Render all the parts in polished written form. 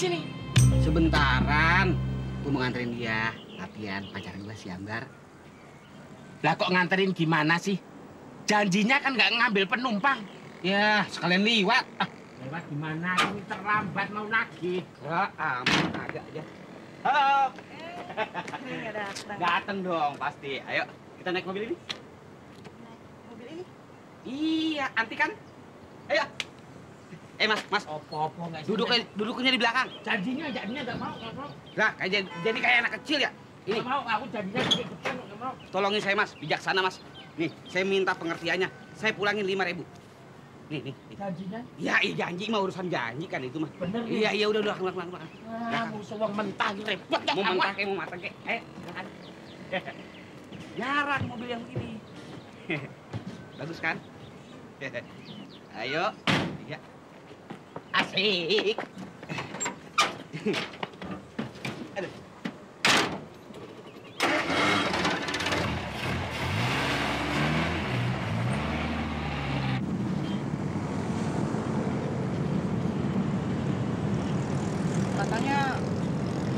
sini? Sebentaran. Gue mau nganterin dia latihan pacar gue si Ambar. Lah kok nganterin gimana sih? Janjinya kan nggak ngambil penumpang. Ya, sekalian liwat. Lewat gimana? Ini terlambat mau nagih. Ya, aman agak aja. Halo. Ini nggak datang. Dateng dong pasti. Ayo, kita naik mobil ini. Naik mobil ini? Iya, anti kan? Ayo. Mas. Opo-opo nggak Duduknya di belakang. Janjinya nggak mau. Lah, jadi kayak anak kecil ya. Ini. Nggak mau, aku janjinya di depan nggak mau. Tolongin saya, Mas. Bijaksana, Mas. Nih, saya minta pengertiannya. Saya pulangin 5.000. Nih. Janjinya? Ya, janji mah urusan janji kan itu mah. Bener nih. Iya, udah pulang. Musuh uang mentah repot dah. Mau matang ke. Ayo, silakan. Jarang mobil yang begini. Bagus kan? Ayo. Iya. Asik. Aduh. Katanya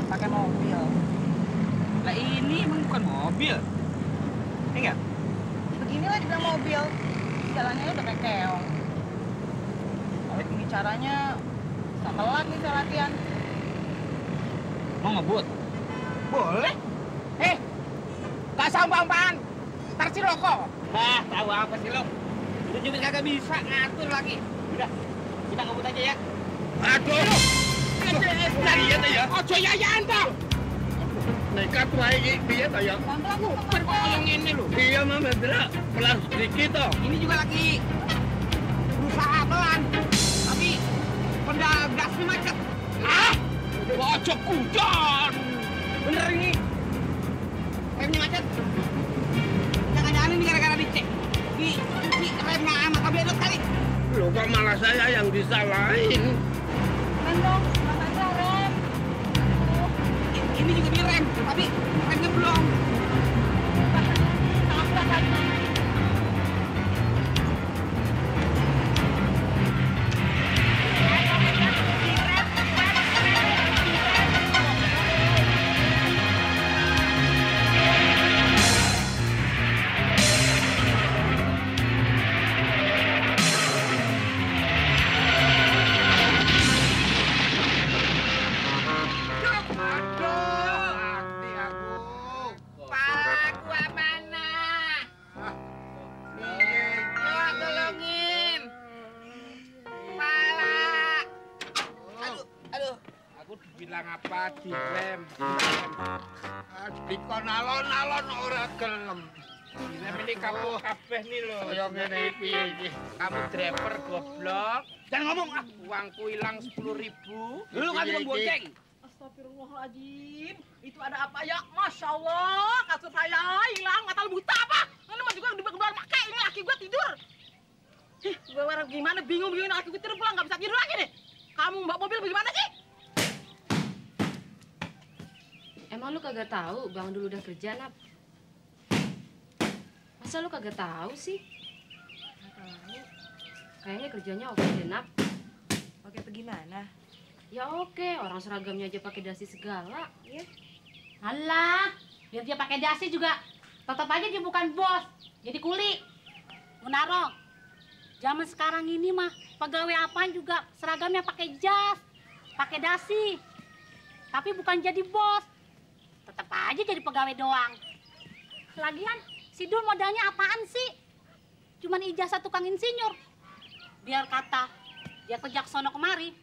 pakai mobil. Lah ini emang bukan mobil. Enggak? Beginilah dibilang mobil. Jalannya udah kayak keong. Kalau begini caranya, bisa telat nih saya latihan. Mau ngebut? Boleh. Gak sampah-sampahan. Ntar si rokok. Tahu apa sih lo? Udah nyupir kagak bisa ngatur lagi. Udah, kita ngebut aja ya. Aduh. Iya tuh ya. Ojo yayaan toh. Nekat wae piye ta ya? Pelan-pelan tuh, Kan kok yang ini lho. Iya mah Mendra, pelan sedikit toh. Ini juga lagi berusaha pelan, tapi pedal gasnya macet. Ojo kudon. Bener ini. Remnya macet. Jangan-jangan ini gara-gara dicek. Di remnya sama kabedot kali. Loh kok malah saya yang disalahin? Rem dong, matanya rem. Ini juga direm, tapi remnya belum. Sangat pelan. Hati aku. Pak, gua mana? Yo, tolongin. Pala. Aduh. Aku dibilang apa? Direm. Dikon alon-alon ora gelem. Direm ini kamu kabeh nih lho. Kaya ngene piye iki? Kamu driver goblok. Jangan ngomong. Uangku hilang 10.000. Lu kan cuma bonceng. Astagfirullahaladzim, itu ada apa ya? Masya Allah, kasur saya hilang, mata lu buta apa? Ini mah juga udah keluar pakai, ini laki gue tidur. Gue gimana, bingung laki gue tidur pulang, nggak bisa tidur lagi nih. Kamu mbak mobil bagaimana sih? Emang lu kagak tahu Bang Dul udah kerja, Nap? Masa lu kagak tahu sih? Kayaknya kerjanya oke deh, Nap. Oke, bagaimana? Ya oke, orang seragamnya aja pakai dasi segala, ya. Alah, biar dia pakai dasi juga tetap aja dia bukan bos, jadi kuli. Munaro, zaman sekarang ini mah pegawai apaan juga seragamnya pakai jas, pakai dasi. Tapi bukan jadi bos, tetap aja jadi pegawai doang. Lagian, si Dul modalnya apaan sih? Cuman ijazah tukang insinyur. Biar kata dia kerja sono kemari,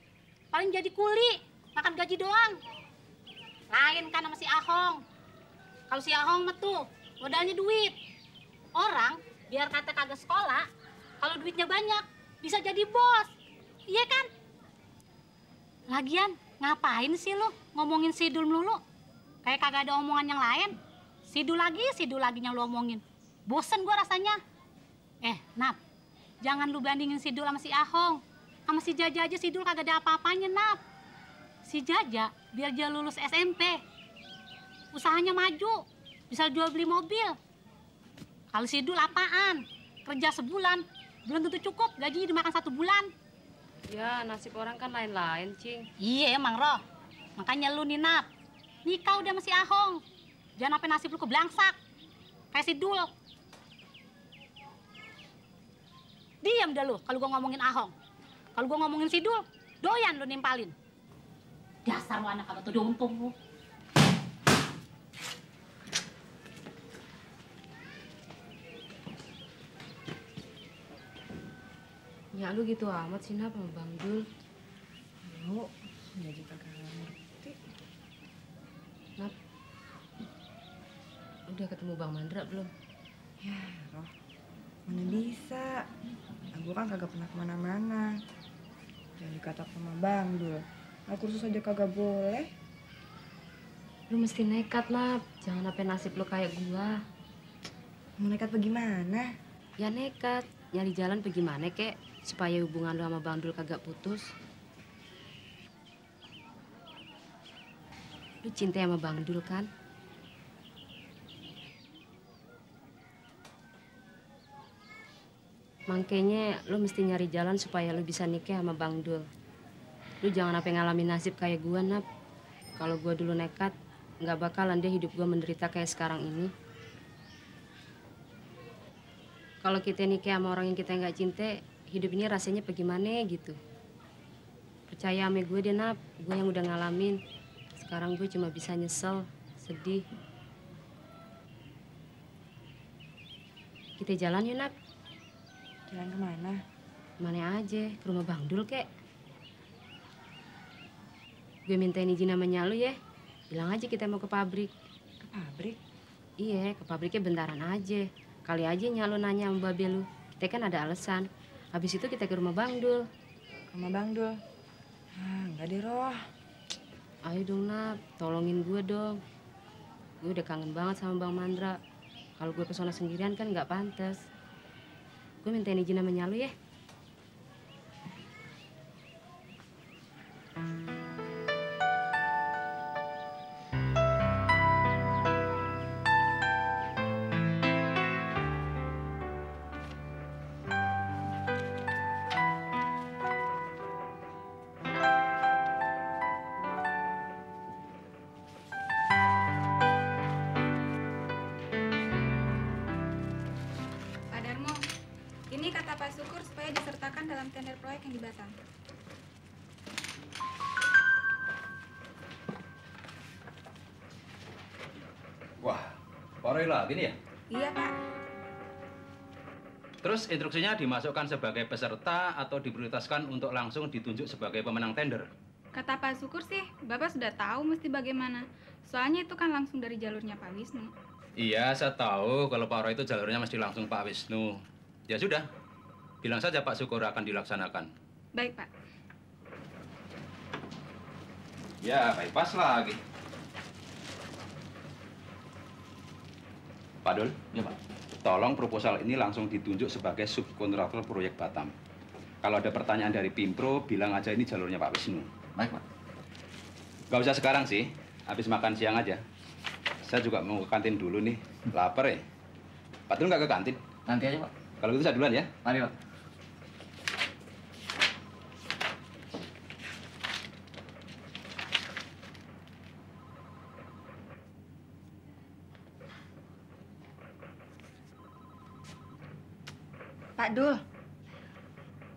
paling jadi kuli, makan gaji doang. Lain kan sama si Ahong. Kalau si Ahong mah tuh modalnya duit. Orang biar kata kagak sekolah, kalau duitnya banyak bisa jadi bos. Iya kan? Lagian ngapain sih lu ngomongin si Dul melulu? Kayak kagak ada omongan yang lain. Si Dul lagi yang lu omongin. Bosen gua rasanya. Nap, jangan lu bandingin si Dul sama si Ahong. Sama si Jaja aja si Dul kagak ada apa-apanya, Nap. Si Jaja biar dia lulus SMP, usahanya maju, bisa jual beli mobil. Kalau si Dul apaan? Kerja sebulan, belum tentu cukup, gajinya dimakan 1 bulan. Ya, nasib orang kan lain-lain, Cing. Iya emang, Roh. Makanya lu nih, Nap, nikah udah masih Ahong. Jangan sampai nasib lu keblangsak. Kayak si Dul. Diam dah lu kalau gua ngomongin Ahong. Kalau gua ngomongin si Dul, doyan lu nimpalin. Dasar lu anak kagak tuh untung lu. Ya lu gitu amat sih, Nap, sama Bang Dul. Mau, ya juga kagak ngerti. Nap, udah ketemu Bang Mandra belum? Ya, Roh, mana bisa. Aku kan kagak pernah kemana-mana. Jangan dikatak sama Bang Dul. Aku kursus aja kagak boleh. Lu mesti nekat, Nap. Jangan sampai nasib lu kayak gua. Mau nekat bagaimana? Ya nekat, nyari jalan bagaimana kek supaya hubungan lu sama Bang Dul kagak putus. Lu cinta sama Bang Dul kan? Makanya lu mesti nyari jalan supaya lu bisa nikah sama Bang Dul. Lu jangan sampai ngalamin nasib kayak gua, Nap. Kalau gua dulu nekat, nggak bakalan deh hidup gua menderita kayak sekarang ini. Kalau kita nikah sama orang yang kita nggak cinta, hidup ini rasanya bagaimana gitu. Percaya sama gue deh, Nap. Gue yang udah ngalamin. Sekarang gue cuma bisa nyesel, sedih. Kita jalan yuk, Nap. Jalan kemana? Mana aja, ke rumah Bang Dul kek. Gue mintain izin sama nyalu ya. Bilang aja kita mau ke pabrik. Ke pabrik? Iya, ke pabriknya bentaran aja. Kali aja nyalu nanya sama babe lu. Kita kan ada alasan. Habis itu kita ke rumah Bang Dul. Ke rumah Bang Dul? Ah, enggak deh, Roh. Ayo dong, Nap. Tolongin gue dong. Gue udah kangen banget sama Bang Mandra. Kalau gue kesana sendirian kan nggak pantas. Gue mintain izin sama nyalu ya. Pak Darmo, ini kata Pak Syukur supaya disertakan dalam tender proyek yang di Batam. Wah, Pak Roy lagi nih ya? Iya, Pak. Terus instruksinya dimasukkan sebagai peserta atau diprioritaskan untuk langsung ditunjuk sebagai pemenang tender? Kata Pak Syukur sih, Bapak sudah tahu mesti bagaimana. Soalnya itu kan langsung dari jalurnya Pak Wisnu. Iya, saya tahu kalau Pak Roy itu jalurnya mesti langsung Pak Wisnu. Ya sudah, bilang saja Pak Syukur akan dilaksanakan. Baik, Pak. Ya, bypass lagi. Pak Dul? Ya, Pak. Tolong proposal ini langsung ditunjuk sebagai subkontraktor proyek Batam. Kalau ada pertanyaan dari Pimpro, bilang aja ini jalurnya Pak Wisnu. Baik, Pak. Gak usah sekarang sih, habis makan siang aja. Saya juga mau ke kantin dulu nih, lapar ya. Pak Dul nggak ke kantin? Nanti aja, Pak. Kalau gitu saya duluan ya. Mari, Pak. Pak Dul,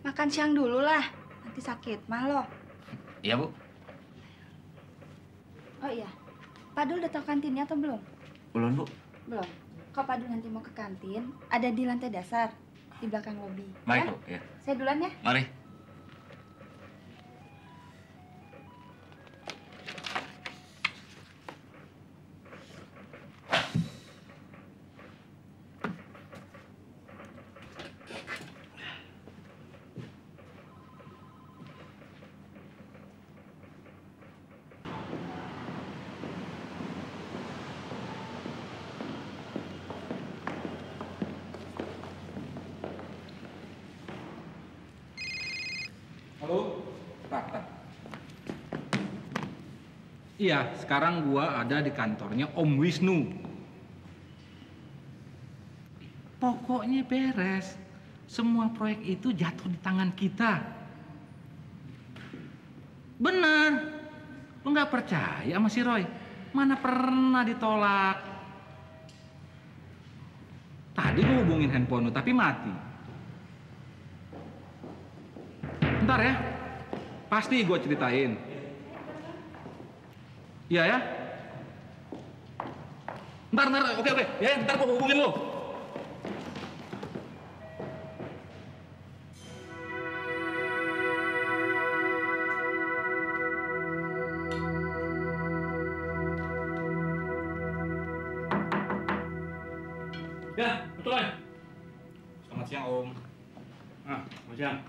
makan siang dulu lah. Nanti sakit mah lo. Iya, Bu. Oh iya, Pak Dul udah tahu kantinnya atau belum? Belum, Bu. Belum. Kalau Pak Dul nanti mau ke kantin, ada di lantai dasar, di belakang lobi. Baik, ya? Bu. Ya. Saya duluan ya. Mari. Halo, Pak. Iya, sekarang gua ada di kantornya Om Wisnu. Pokoknya beres. Semua proyek itu jatuh di tangan kita. Bener. Lu nggak percaya sama si Roy? Mana pernah ditolak. Tadi gue hubungin handphone lu, tapi mati. Ntar ya, pasti gue ceritain. Iya ya? Ntar, oke. Ya, ntar gue hubungin lu. Ya, betul ya. Selamat siang, Om. Selamat siang.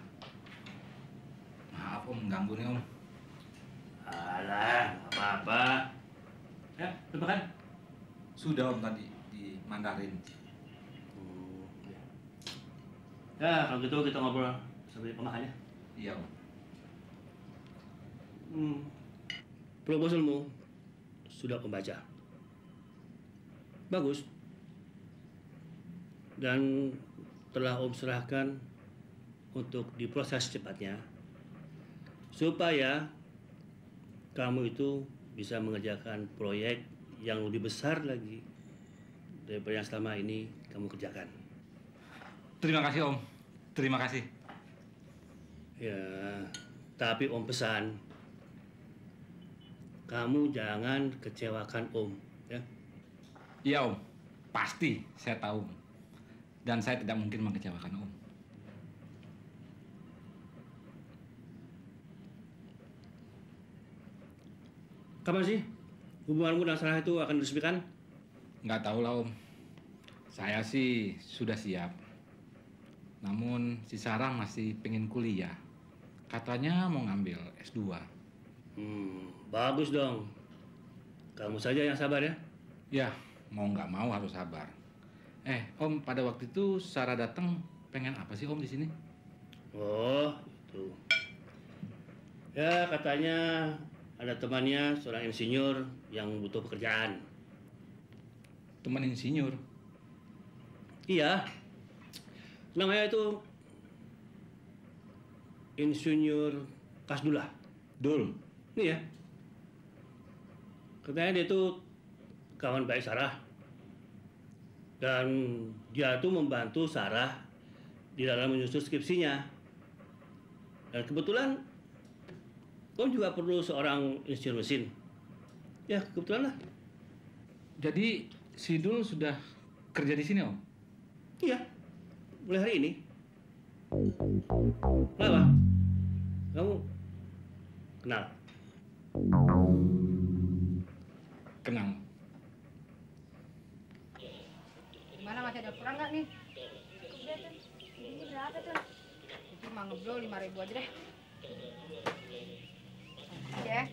Maaf, Om, ganggu nih, Om. Alah, apa-apa. Ya, udah makan? Sudah, Om, tadi di Mandarin. Ya, kalau gitu kita ngobrol sambil pemakannya. Iya, Om. Proposalmu sudah pembaca. Bagus. Dan telah Om serahkan untuk diproses cepatnya supaya kamu itu bisa mengerjakan proyek yang lebih besar lagi daripada yang selama ini kamu kerjakan. Terima kasih, Om. Terima kasih. Ya, tapi Om pesan, kamu jangan kecewakan Om, ya? Iya, Om. Pasti, saya tahu. Dan saya tidak mungkin mengecewakan Om. Kapan sih hubunganmu dan Sarah itu akan diresmikan? Nggak tahu lah, Om. Saya sih sudah siap. Namun si Sarah masih pengen kuliah. Katanya mau ngambil S2. Bagus dong. Kamu saja yang sabar ya? Ya, mau nggak mau harus sabar. Om, pada waktu itu Sarah datang pengen apa sih Om di sini? Oh, itu. Ya, katanya ada temannya seorang insinyur yang butuh pekerjaan. Teman insinyur? Iya. Namanya itu Insinyur Kasdullah. Dul? Iya. Katanya dia itu kawan baik Sarah. Dan dia tuh membantu Sarah di dalam menyusun skripsinya. Dan kebetulan Om juga perlu seorang insinyur mesin. Ya, kebetulan lah. Jadi si Dul sudah kerja di sini, Om? Iya, mulai hari ini. Kenapa? Kamu kenal? Kenal. Gimana, masih ada kurang nggak nih? Udah, Tun. Ini berapa, Tun? Itu mah ngebrol 5.000 aja deh. Ya.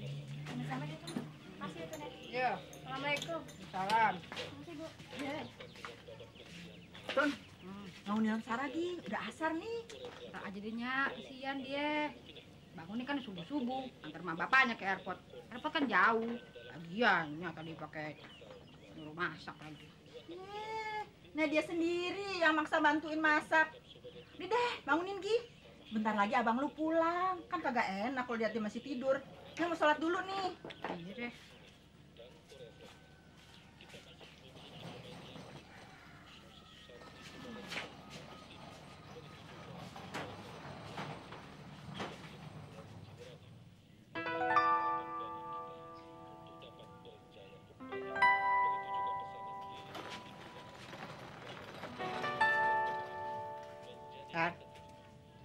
Sama-sama deh, Tun. Makasih ya, Tun. Iya. Assalamualaikum. Salam. Makasih, Bu. Iya. Tun, ngawinin Sarah Gi, udah asar nih. Tak aja deh, Nyak. Kesian dia. Bangun nih kan subuh-subuh, antar sama bapaknya ke airport. Airport kan jauh. Lagian, Nyak tadi pakai nyuruh masak lagi. Nah dia sendiri yang maksa bantuin masak. Nih deh, bangunin Gi. Bentar lagi abang lu pulang. Kan kagak enak kalau dia masih tidur. Nah mau sholat dulu nih. Iya deh.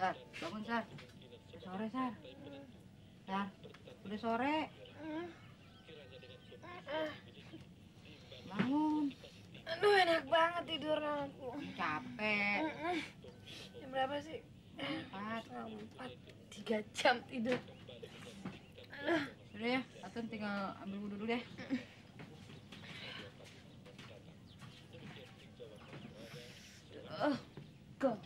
Sar, bangun Sar. Udah sore Sar. Sar, udah sore. Bangun. Aduh, enak banget tidur aku. Capek. Jam berapa sih? 4. 3 jam tidur. Aduh. Udah ya, Atun tinggal ambil wudhu dulu deh. Go.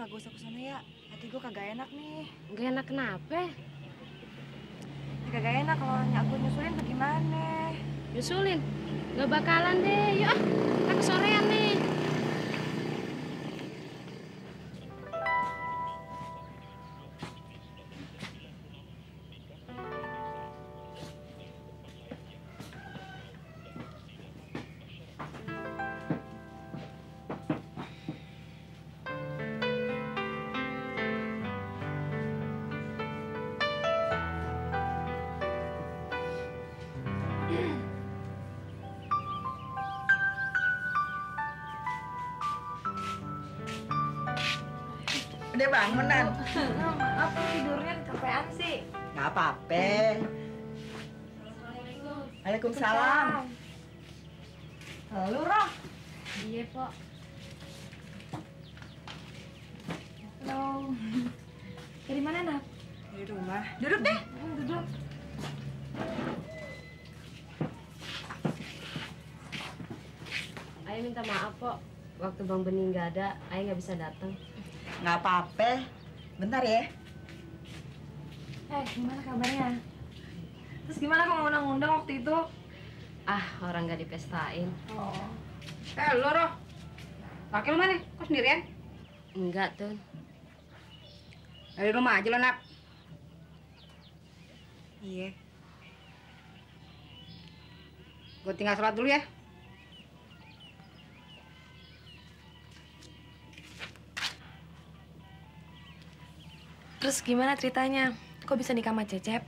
kagak usah kesana ya. Hati gue kagak enak nih. Gak enak kenapa? Ya, kagak enak kalau nyak gue nyusulin bagaimana? Nyusulin? Gak bakalan deh. Yuk, kita kesorean nih. Udah bangunan. Maaf, tidurnya kecapean sih. Nggak apa-apa. Waalaikumsalam. Halo, Roh. Iya, Pok. Halo. Dari mana, Nak? Di rumah. Duduk deh. Duduk. Ayah minta maaf, Pok. Waktu Bang Bening nggak ada, Ayah nggak bisa datang. Nggak apa-apa. Bentar ya. Gimana kabarnya? Terus gimana kok ngundang-ngundang waktu itu? Ah, orang nggak dipestain. Oh. Lo, Roh. Laki lo mana? Kok sendirian? Enggak, Tun. Dari rumah aja lo, Nak. Iya. Gue tinggal sholat dulu ya. Terus gimana ceritanya? Kok bisa nikah sama Cecep?